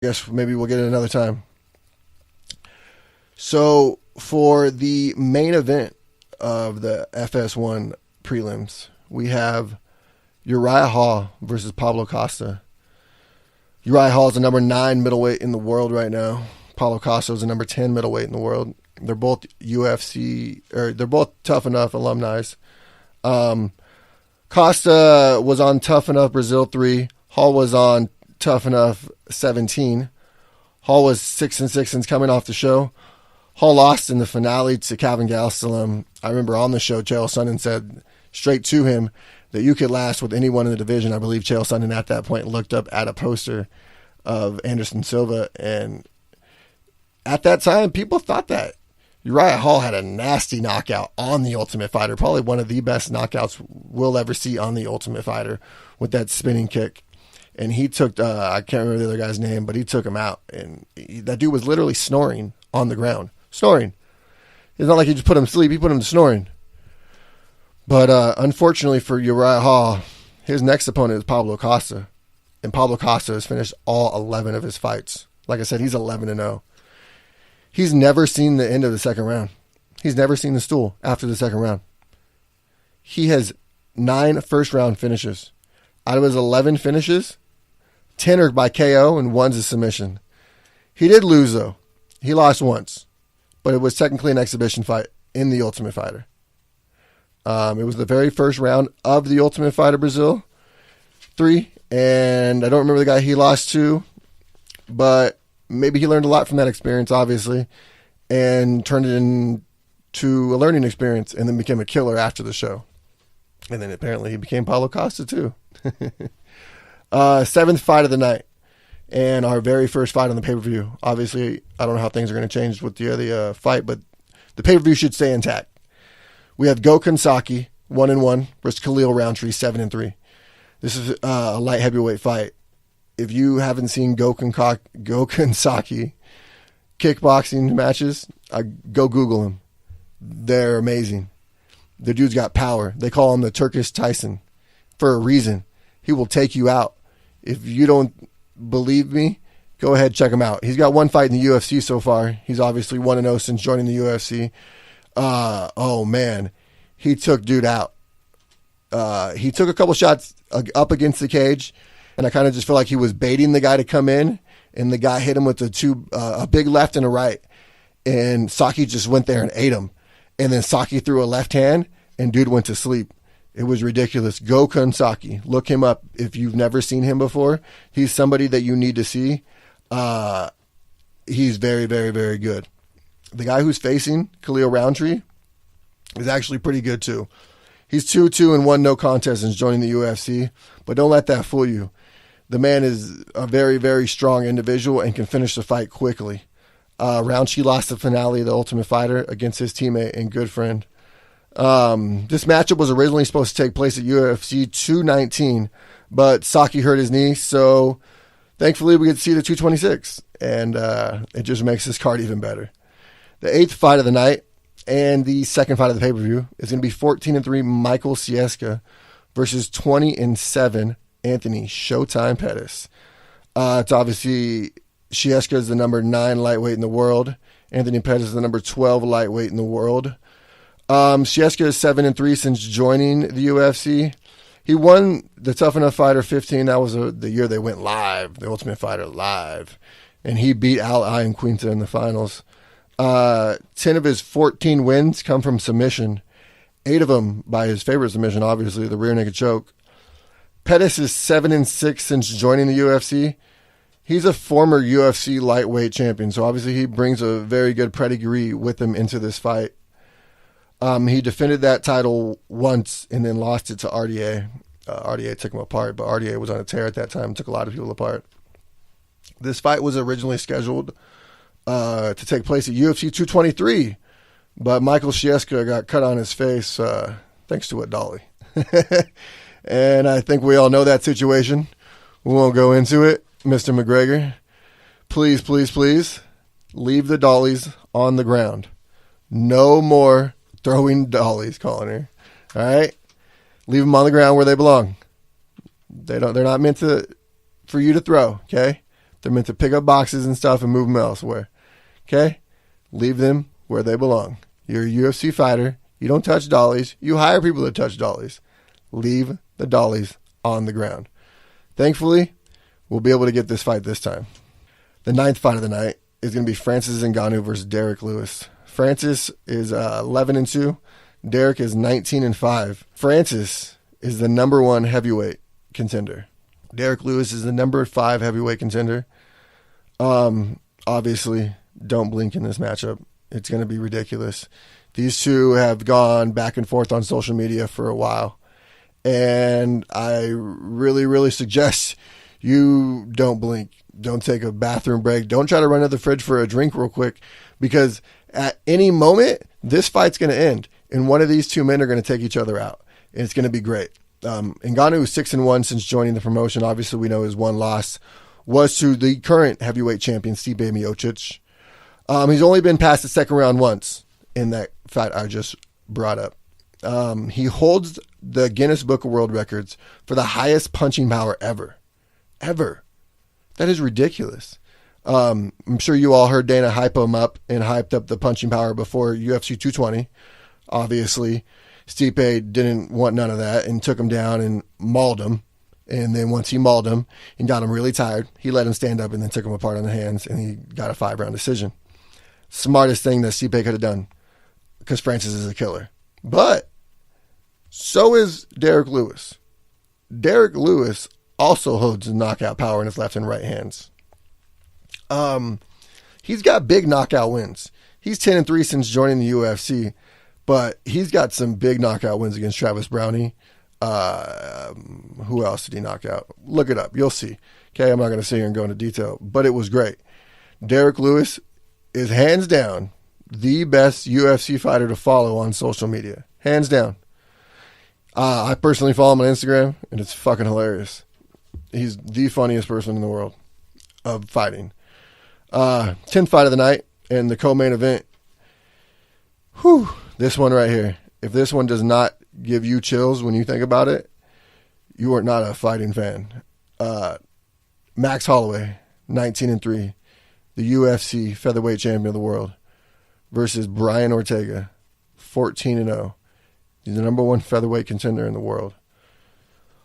guess maybe we'll get it another time. So for the main event of the FS1 prelims, we have Uriah Hall versus Pablo Costa. Uriah Hall is the number 9 middleweight in the world right now. Pablo Costa is the number 10 middleweight in the world. They're both they're both Tough Enough alumni. Costa was on Tough Enough Brazil 3. Hall was on Tough Enough 17. Hall was 6-6 and coming off the show. Hall lost in the finale to Calvin Gastelum. I remember on the show, Chael Sonnen said straight to him that you could last with anyone in the division. I believe Chael Sonnen at that point looked up at a poster of Anderson Silva, and at that time, people thought that Uriah Hall had a nasty knockout on The Ultimate Fighter, probably one of the best knockouts we'll ever see on The Ultimate Fighter with that spinning kick. And he took, I can't remember the other guy's name, but he took him out. And that dude was literally snoring on the ground. Snoring. It's not like he just put him to sleep. He put him to snoring. But unfortunately for Uriah Hall, his next opponent is Pablo Costa. And Pablo Costa has finished all 11 of his fights. Like I said, he's 11-0. He's never seen the end of the second round. He's never seen the stool after the second round. He has 9 first-round finishes. Out of his 11 finishes, 10 are by KO and 1's a submission. He did lose, though. He lost once. But it was technically an exhibition fight in The Ultimate Fighter. It was the very first round of The Ultimate Fighter Brazil 3. And I don't remember the guy he lost to. But maybe he learned a lot from that experience, obviously. And turned it into a learning experience. And then became a killer after the show. And then apparently he became Paulo Costa too. 7th fight of the night. And our very first fight on the pay-per-view. Obviously, I don't know how things are going to change with the other fight, but the pay-per-view should stay intact. We have Gokhan Saki, 1-1, versus Khalil Roundtree, 7-3. This is a light heavyweight fight. If you haven't seen Gokhan Saki kickboxing matches, go Google them. They're amazing. The dude's got power. They call him the Turkish Tyson for a reason. He will take you out. If you don't believe me, go ahead, check him out. He's got 1 fight in the UFC so far. He's obviously 1-0 since joining the UFC. Oh man, he took dude out. He took a couple shots up against the cage, and I kind of just feel like he was baiting the guy to come in, and the guy hit him with a big left and a right, and Saki just went there and ate him. And then Saki threw a left hand, and dude went to sleep. It was ridiculous. Gokhan Saki. Look him up if you've never seen him before. He's somebody that you need to see. He's very, very, very good. The guy who's facing Khalil Roundtree is actually pretty good too. He's 2-1 no contest since joining the UFC, but don't let that fool you. The man is a very, very strong individual and can finish the fight quickly. Roundtree lost the finale of The Ultimate Fighter against his teammate and good friend. This matchup was originally supposed to take place at UFC 219, but Saki hurt his knee, so thankfully we get to see the 226, and it just makes this card even better. The 8th fight of the night and the 2nd fight of the pay-per-view is going to be 14-3 Michael Chiesca versus 20-7 Anthony Showtime Pettis. It's obviously Chiesca is the number 9 lightweight in the world. Anthony Pettis is the number 12 lightweight in the world. Chiesca is 7-3 since joining the UFC. He won the Tough Enough Fighter 15. That was the year they went live, the Ultimate Fighter live. And he beat Al Iaquinta in the finals. 10 of his 14 wins come from submission. 8 of them by his favorite submission, obviously, the rear naked choke. Pettis is 7-6 since joining the UFC. He's a former UFC lightweight champion, so obviously he brings a very good pedigree with him into this fight. He defended that title once and then lost it to RDA. RDA took him apart, but RDA was on a tear at that time, took a lot of people apart. This fight was originally scheduled to take place at UFC 223, but Michael Chiesca got cut on his face thanks to a dolly. And I think we all know that situation. We won't go into it. Mr. McGregor, please, please, please leave the dollies on the ground. No more throwing dollies, calling her. All right? Leave them on the ground where they belong. They're not meant for you to throw, okay? They're meant to pick up boxes and stuff and move them elsewhere. Okay? Leave them where they belong. You're a UFC fighter. You don't touch dollies. You hire people to touch dollies. Leave the dollies on the ground. Thankfully, we'll be able to get this fight this time. The 9th fight of the night is going to be Francis Ngannou versus Derek Lewis. Francis is 11-2. Derek is 19-5. Francis is the number 1 heavyweight contender. Derek Lewis is the number 5 heavyweight contender. Obviously, don't blink in this matchup. It's going to be ridiculous. These two have gone back and forth on social media for a while. And I really, really suggest you don't blink. Don't take a bathroom break. Don't try to run to the fridge for a drink real quick, because at any moment, this fight's going to end. And one of these two men are going to take each other out. And it's going to be great. Ngannou is 6-1 since joining the promotion. Obviously, we know his one loss was to the current heavyweight champion, Stipe Miocic. He's only been past the second round once in that fight I just brought up. He holds the Guinness Book of World Records for the highest punching power ever. Ever. That is ridiculous. I'm sure you all heard Dana hype him up and hyped up the punching power before UFC 220. Obviously, Stipe didn't want none of that and took him down and mauled him. And then once he mauled him and got him really tired, he let him stand up and then took him apart on the hands, and he got a 5-round decision. Smartest thing that Stipe could have done, because Francis is a killer. But so is Derek Lewis. Derek Lewis also holds knockout power in his left and right hands. He's got big knockout wins. He's 10-3 since joining the UFC, but he's got some big knockout wins against Travis Brownie. Who else did he knock out? Look it up. You'll see. Okay, I'm not going to sit here and go into detail, but it was great. Derek Lewis is hands down the best UFC fighter to follow on social media. Hands down. I personally follow him on Instagram, and it's fucking hilarious. He's the funniest person in the world of fighting. 10th fight of the night and the co-main event. Whew, this one right here. If this one does not give you chills when you think about it, you are not a fighting fan. Max Holloway, 19-3, the UFC featherweight champion of the world, versus Brian Ortega, 14-0. He's the number 1 featherweight contender in the world.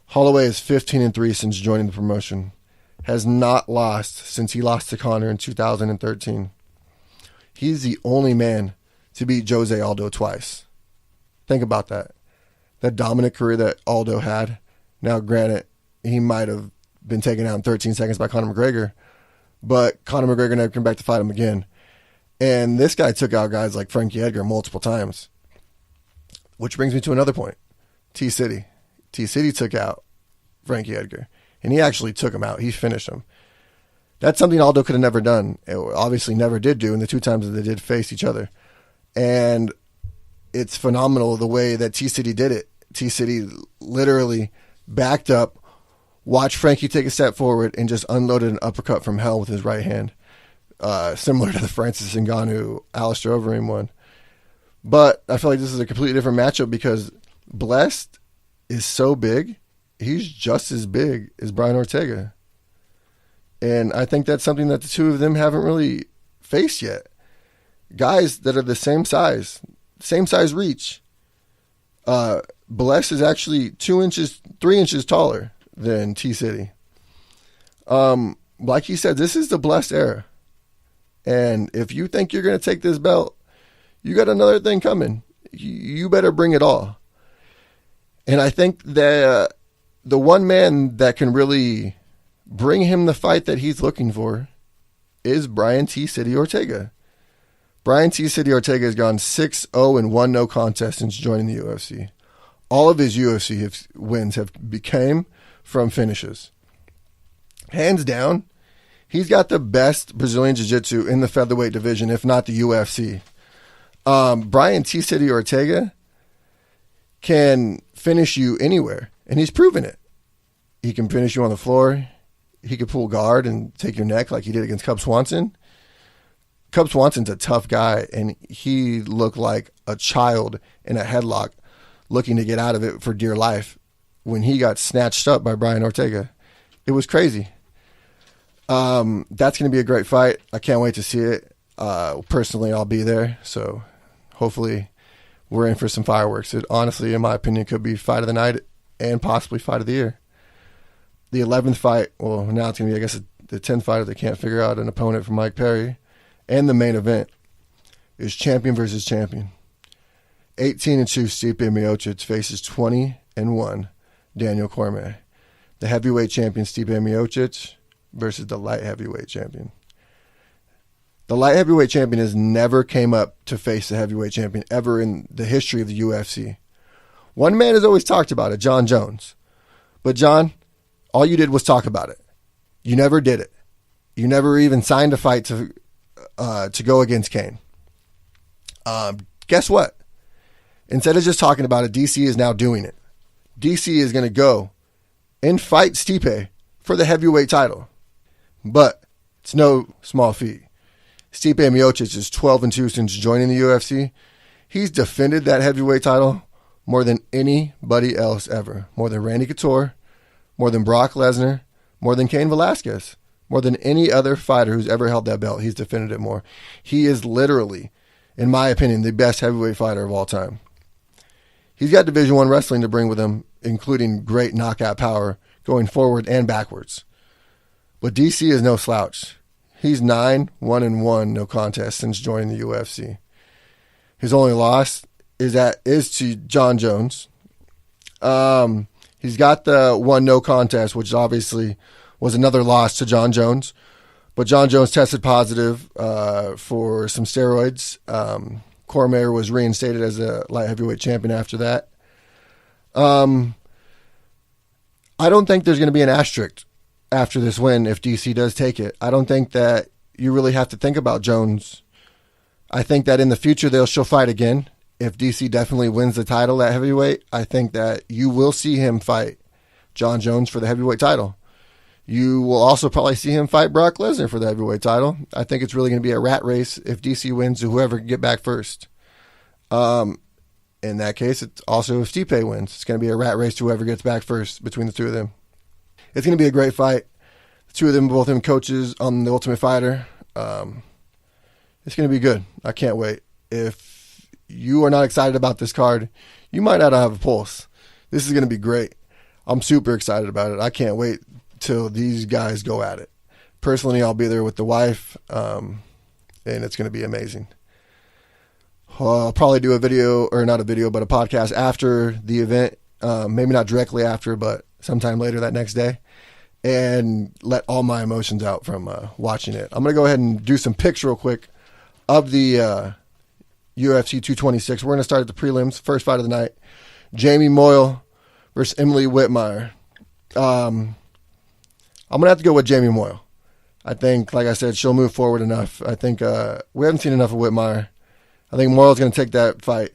Holloway is 15-3 since joining the promotion. Has not lost since he lost to Conor in 2013. He's the only man to beat Jose Aldo twice. Think about that. That dominant career that Aldo had. Now, granted, he might have been taken out in 13 seconds by Conor McGregor, but Conor McGregor never came back to fight him again. And this guy took out guys like Frankie Edgar multiple times. Which brings me to another point. T-City. T-City took out Frankie Edgar. And he actually took him out. He finished him. That's something Aldo could have never done. It obviously never did do in the 2 times that they did face each other. And it's phenomenal the way that T-City did it. T-City literally backed up, watched Frankie take a step forward, and just unloaded an uppercut from hell with his right hand. Similar to the Francis Ngannou, Alistair Overeem one. But I feel like this is a completely different matchup because Blessed is so big. He's just as big as Brian Ortega. And I think that's something that the two of them haven't really faced yet. Guys that are the same size reach. Bless is actually 3 inches taller than T-City. Like he said, this is the Blessed era. And if you think you're going to take this belt, you got another thing coming. You better bring it all. And I think that the one man that can really bring him the fight that he's looking for is Brian T-City Ortega. Brian T-City Ortega has gone 6-0-1 no contest since joining the UFC. All of his UFC wins have become from finishes. Hands down, he's got the best Brazilian Jiu-Jitsu in the featherweight division, if not the UFC. Brian T-City Ortega can finish you anywhere, and he's proven it. He can finish you on the floor. He could pull guard and take your neck like he did against Cub Swanson. Cub Swanson's a tough guy, and he looked like a child in a headlock looking to get out of it for dear life when he got snatched up by Brian Ortega. It was crazy. That's going to be a great fight. I can't wait to see it. Personally, I'll be there. So hopefully we're in for some fireworks. It honestly, in my opinion, could be fight of the night and possibly fight of the year. The 11th fight, well, now it's going to be, I guess, the 10th fight if they can't figure out an opponent for Mike Perry. And the main event is champion versus champion. 18-2 Stipe Miocic faces 20-1 Daniel Cormier. The heavyweight champion Stipe Miocic versus the light heavyweight champion. The light heavyweight champion has never came up to face the heavyweight champion ever in the history of the UFC. One man has always talked about it, John Jones. But John, all you did was talk about it. You never did it. You never even signed a fight to go against Kane. Guess what? Instead of just talking about it, DC is now doing it. DC is going to go and fight Stipe for the heavyweight title. But it's no small feat. Stipe Miocic is 12-2 since joining the UFC. He's defended that heavyweight title more than anybody else ever. More than Randy Couture, more than Brock Lesnar, more than Cain Velasquez, more than any other fighter who's ever held that belt. He's defended it more. He is literally, in my opinion, the best heavyweight fighter of all time. He's got Division I wrestling to bring with him, including great knockout power going forward and backwards. But DC is no slouch. He's 9-1-1, no contest since joining the UFC. His only loss is to John Jones. He's got the one no contest, which obviously was another loss to John Jones. But John Jones tested positive for some steroids. Cormier was reinstated as a light heavyweight champion after that. I don't think there's going to be an asterisk after this win if DC does take it. I don't think that you really have to think about Jones. I think that in the future she'll fight again. If DC definitely wins the title at heavyweight, I think that you will see him fight John Jones for the heavyweight title. You will also probably see him fight Brock Lesnar for the heavyweight title. I think it's really going to be a rat race if DC wins to whoever can get back first. In that case, it's also if Stipe wins, it's going to be a rat race to whoever gets back first between the two of them. It's going to be a great fight. The two of them, both of them coaches on The Ultimate Fighter. It's going to be good. I can't wait. If you are not excited about this card, you might not have a pulse. This is going to be great. I'm super excited about it. I can't wait till these guys go at it. Personally, I'll be there with the wife, and it's going to be amazing. I'll probably do a video, or not a video, but a podcast after the event. Maybe not directly after, but sometime later that next day, and let all my emotions out from watching it. I'm going to go ahead and do some picks real quick of the UFC 226. We're going to start at the prelims. First fight of the night, Jamie Moyle versus Emily Whitmire. I'm going to have to go with Jamie Moyle. I think, like I said, she'll move forward enough. I think we haven't seen enough of Whitmire. I think Moyle's going to take that fight.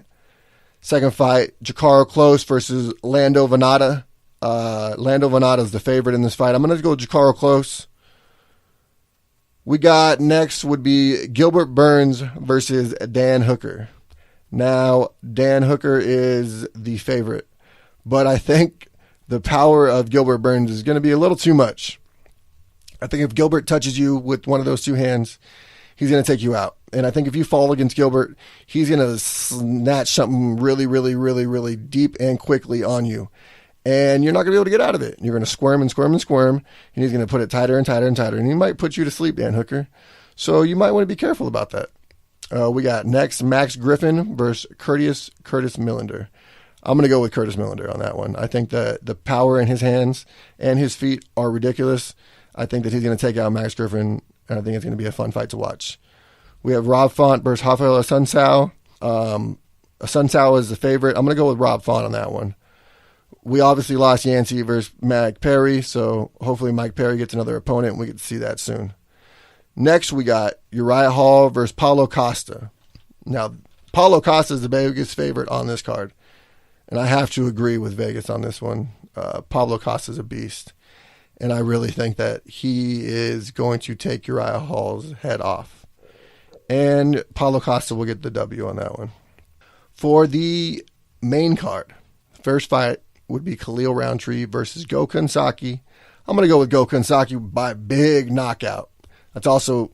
Second fight, Jacaro Close versus Lando Venata. Lando Venata is the favorite in this fight. I'm going to go with Jacaro Close. We got next would be Gilbert Burns versus Dan Hooker. Now, Dan Hooker is the favorite, but I think the power of Gilbert Burns is going to be a little too much. I think if Gilbert touches you with one of those two hands, he's going to take you out. And I think if you fall against Gilbert, he's going to snatch something really, really, really, really deep and quickly on you. And you're not going to be able to get out of it. You're going to squirm and squirm and squirm, and he's going to put it tighter and tighter and tighter. And he might put you to sleep, Dan Hooker. So you might want to be careful about that. We got next Max Griffin versus Curtis Millender. I'm going to go with Curtis Millender on that one. I think that the power in his hands and his feet are ridiculous. I think that he's going to take out Max Griffin, and I think it's going to be a fun fight to watch. We have Rob Font versus Rafael Assunção. Assunção is the favorite. I'm going to go with Rob Font on that one. We obviously lost Yancey versus Mike Perry, so hopefully Mike Perry gets another opponent, and we get to see that soon. Next, we got Uriah Hall versus Paulo Costa. Now, Paulo Costa is the biggest favorite on this card, and I have to agree with Vegas on this one. Paulo Costa is a beast, and I really think that he is going to take Uriah Hall's head off. And Paulo Costa will get the W on that one. For the main card, first fight would be Khalil Roundtree versus Gokhan Saki. I'm going to go with Gokhan Saki by big knockout. That's also